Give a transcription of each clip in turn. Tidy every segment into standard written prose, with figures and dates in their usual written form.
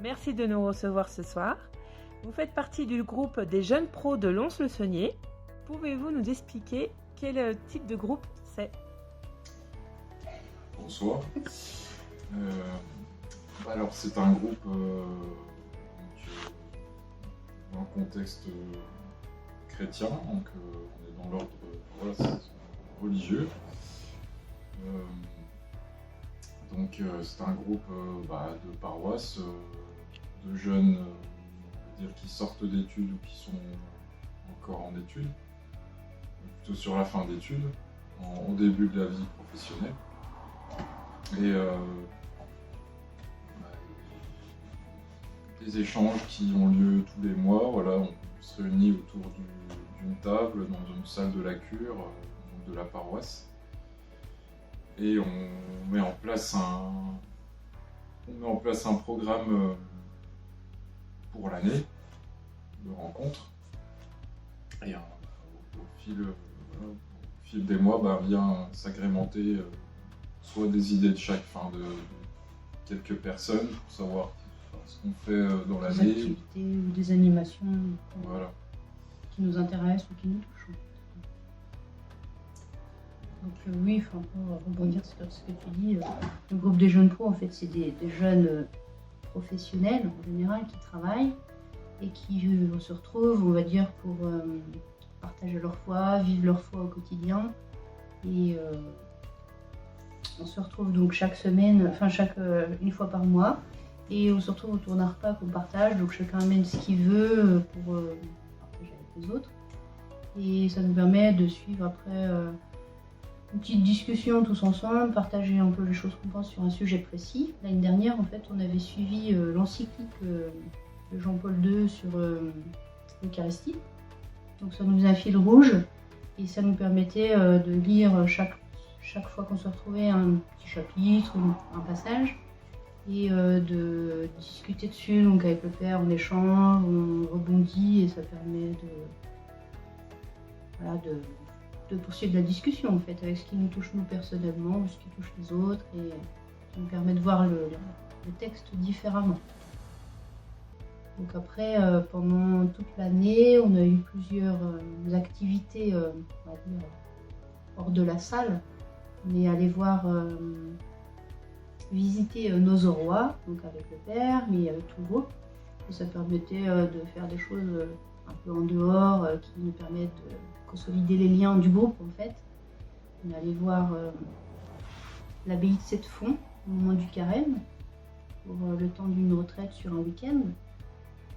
Merci de nous recevoir ce soir. Vous faites partie du groupe des jeunes pros de Lons-le-Saunier. Pouvez-vous nous expliquer quel type de groupe c'est ? Bonsoir. Alors c'est un groupe dans un contexte chrétien, donc on est dans l'ordre religieux. Donc c'est un groupe de paroisse, de jeunes on va dire, qui sortent d'études ou qui sont encore en études, plutôt sur la fin d'études, au début de la vie professionnelle. Et des échanges qui ont lieu tous les mois, voilà, on se réunit autour d'une table dans une salle de la cure, de la paroisse, et on met en place un programme pour l'année de rencontres, et au fil des mois vient s'agrémenter soit des idées de de quelques personnes pour savoir ce qu'on fait dans Des l'année. activités ou des animations Voilà. qui nous intéressent ou qui nous touchent. Donc oui, pour rebondir sur ce que tu dis, le groupe des jeunes pros, en fait, c'est des jeunes professionnels en général qui travaillent et qui se retrouvent, on va dire, pour partager leur foi, vivre leur foi au quotidien. Et on se retrouve donc chaque semaine, une fois par mois, et on se retrouve autour d'un repas qu'on partage, donc chacun amène ce qu'il veut pour partager avec les autres. Et ça nous permet de suivre après une petite discussion tous ensemble, partager un peu les choses qu'on pense sur un sujet précis. L'année dernière, en fait, on avait suivi l'encyclique de Jean-Paul II sur l'Eucharistie. Donc ça nous a un fil rouge et ça nous permettait de lire chaque fois qu'on se retrouvait un petit chapitre, un passage, et de discuter dessus. Donc avec le père, on échange, on rebondit et ça permet de poursuivre la discussion en fait, avec ce qui nous touche nous personnellement, ou ce qui touche les autres, et ça nous permet de voir le texte différemment. Donc après, pendant toute l'année, on a eu plusieurs activités on va dire, hors de la salle. On est allé visiter nos Aurois, donc avec le père, mais avec tout le groupe. Et ça permettait de faire des choses un peu en dehors, qui nous permettent de consolider les liens du groupe en fait. On est allé voir l'abbaye de Sept-Fonds au moment du carême, pour le temps d'une retraite sur un week-end.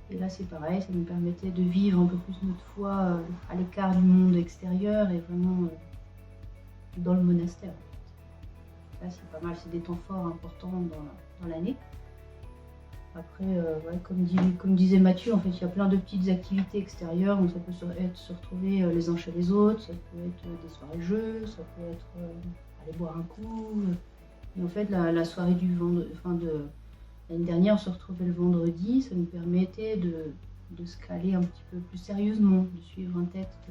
Et là c'est pareil, ça nous permettait de vivre un peu plus notre foi à l'écart du monde extérieur et vraiment dans le monastère. Là c'est pas mal, c'est des temps forts importants dans l'année. Après, comme disait Mathieu, en fait il y a plein de petites activités extérieures, donc ça peut être se retrouver les uns chez les autres, ça peut être des soirées jeux, ça peut être aller boire un coup. Et en fait la soirée du vendredi, l'année dernière on se retrouvait le vendredi, ça nous permettait de se caler un petit peu plus sérieusement, de suivre un texte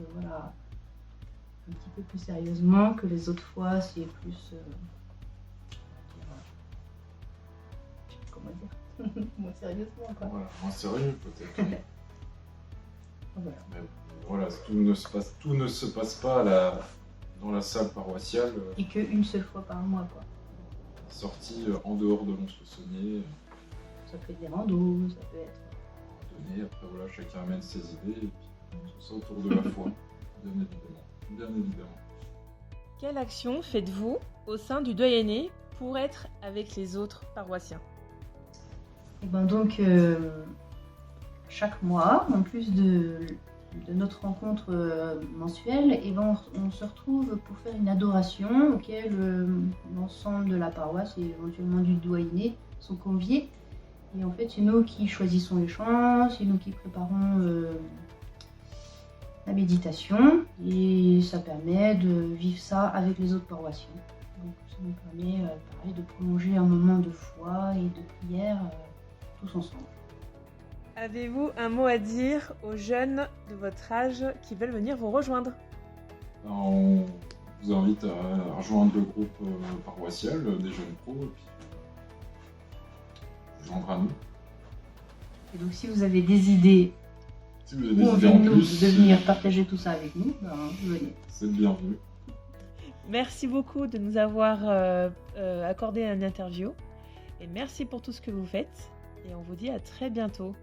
un petit peu plus sérieusement que les autres fois, c'est plus comment dire, moins sérieusement quoi. Voilà, moins sérieux peut-être. Voilà. Mais voilà, tout ne se passe pas dans la salle paroissiale. Et qu'une seule fois par mois quoi. Sortie en dehors de Lons-le-Saunier. Ça peut être des randos, ça peut être Après voilà, chacun amène ses idées et puis tout ça autour de la foi, bien évidemment. Quelle action faites-vous au sein du doyenné pour être avec les autres paroissiens ? Et ben donc chaque mois, en plus de notre rencontre mensuelle, et ben on se retrouve pour faire une adoration auquel l'ensemble de la paroisse et éventuellement du doyenné sont conviés. Et en fait, c'est nous qui choisissons les chants, c'est nous qui préparons la méditation, et ça permet de vivre ça avec les autres paroissiens. Donc ça nous permet pareil, de prolonger un moment de foi et de prière tous ensemble. Avez-vous un mot à dire aux jeunes de votre âge qui veulent venir vous rejoindre ? On vous invite à rejoindre le groupe paroissial des jeunes pros et puis joindre à nous. Et donc si vous avez des idées, Si vous avez des ou idées envie en de plus, venir partager tout ça avec nous, venez. c'est le bienvenu. Merci beaucoup de nous avoir accordé une interview. Et merci pour tout ce que vous faites. Et on vous dit à très bientôt.